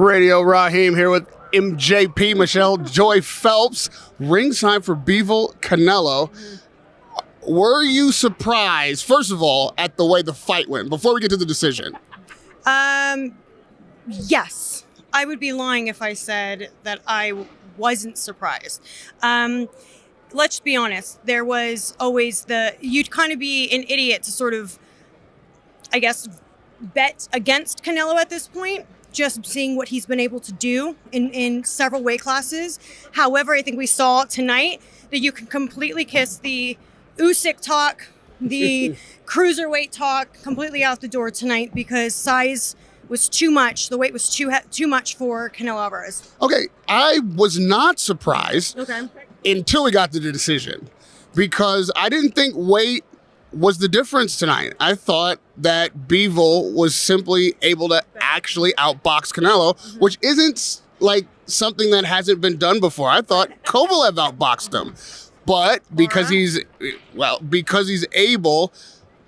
Radio Rahim here with MJP, Michelle Joy Phelps, ringside for Bivol Canelo. Were you surprised, first of all, at the way the fight went, before we get to the decision? Yes. I would be lying if I said that I wasn't surprised. Let's be honest. There was always you'd kind of be an idiot to sort of, I guess, bet against Canelo at this point, just seeing what he's been able to do in several weight classes. However, I think we saw tonight that you can completely kiss the Usyk talk, the cruiserweight talk completely out the door tonight because size was too much. The weight was too much for Canelo Alvarez. Okay, I was not surprised until we got to the decision because I didn't think weight was the difference tonight. I thought that Bivol was simply able to actually outbox Canelo, which isn't like something that hasn't been done before. I thought Kovalev outboxed him. But because he's able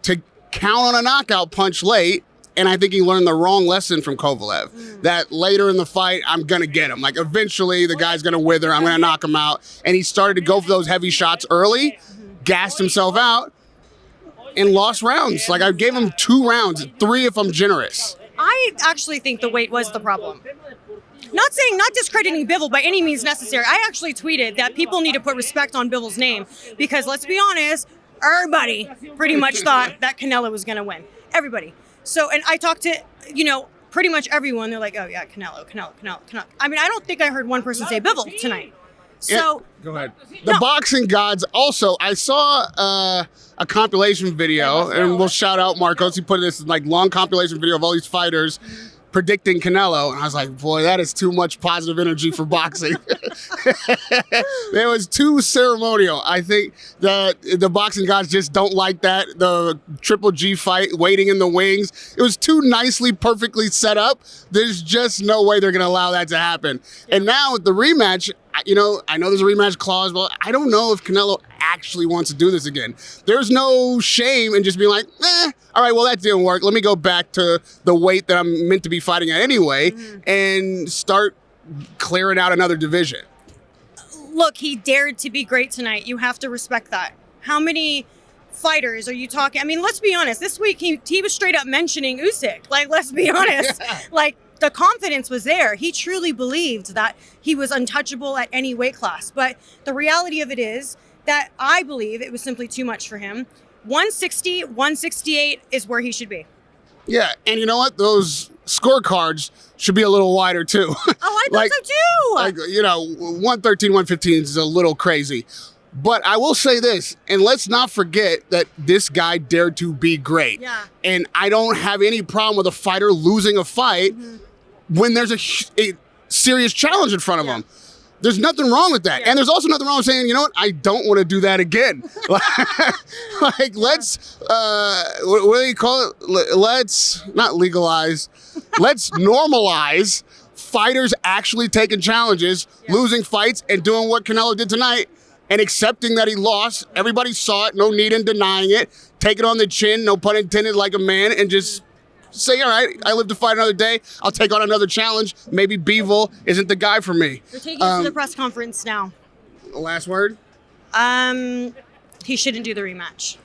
to count on a knockout punch late, and I think he learned the wrong lesson from Kovalev, that later in the fight, I'm going to get him. Like, eventually, the guy's going to wither. I'm going to knock him out. And he started to go for those heavy shots early, gassed himself out, and lost rounds. Like, I gave him 2 rounds, 3 if I'm generous. I actually think the weight was the problem. Not discrediting Bivol by any means necessary. I actually tweeted that people need to put respect on Bivol's name because, let's be honest, everybody pretty much thought that Canelo was going to win. Everybody. So, and I talked to, pretty much everyone. They're like, oh, yeah, Canelo. I mean, I don't think I heard one person say Bivol tonight. So go ahead. The boxing gods also, I saw a compilation video, and we'll shout out Marcos. He put this like long compilation video of all these fighters predicting Canelo, and I was like, boy, that is too much positive energy for boxing. It was too ceremonial. I think the boxing gods just don't like that. The Triple G fight, waiting in the wings, it was too nicely, perfectly set up. There's just no way they're going to allow that to happen. And now with the rematch, I know there's a rematch clause, but I don't know if Canelo actually wants to do this again. There's no shame in just being like, all right, well, that didn't work. Let me go back to the weight that I'm meant to be fighting at anyway and start clearing out another division. Look, he dared to be great tonight. You have to respect that. How many fighters are you talking? I mean, let's be honest. This week, he was straight up mentioning Usyk. Like, let's be honest. Like, the confidence was there. He truly believed that he was untouchable at any weight class. But the reality of it is that I believe it was simply too much for him. 160, 168 is where he should be. Yeah, and you know what? Those scorecards should be a little wider too. Oh, I thought so too. Like, 113, 115 is a little crazy. But I will say this, and let's not forget that this guy dared to be great. Yeah. And I don't have any problem with a fighter losing a fight when there's a serious challenge in front of him. There's nothing wrong with that. Yeah. And there's also nothing wrong with saying, you know what, I don't want to do that again. Like, let's, what do you call it? Let's not legalize. Let's normalize fighters actually taking challenges, losing fights, and doing what Canelo did tonight, and accepting that he lost. Everybody saw it, no need in denying it. Take it on the chin, no pun intended, like a man, and just say, all right, I live to fight another day. I'll take on another challenge. Maybe Bivol isn't the guy for me. They're taking it to the press conference now. Last word? He shouldn't do the rematch.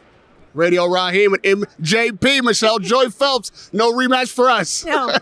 Radio Rahim with MJP, Michelle Joy Phelps. No rematch for us. No.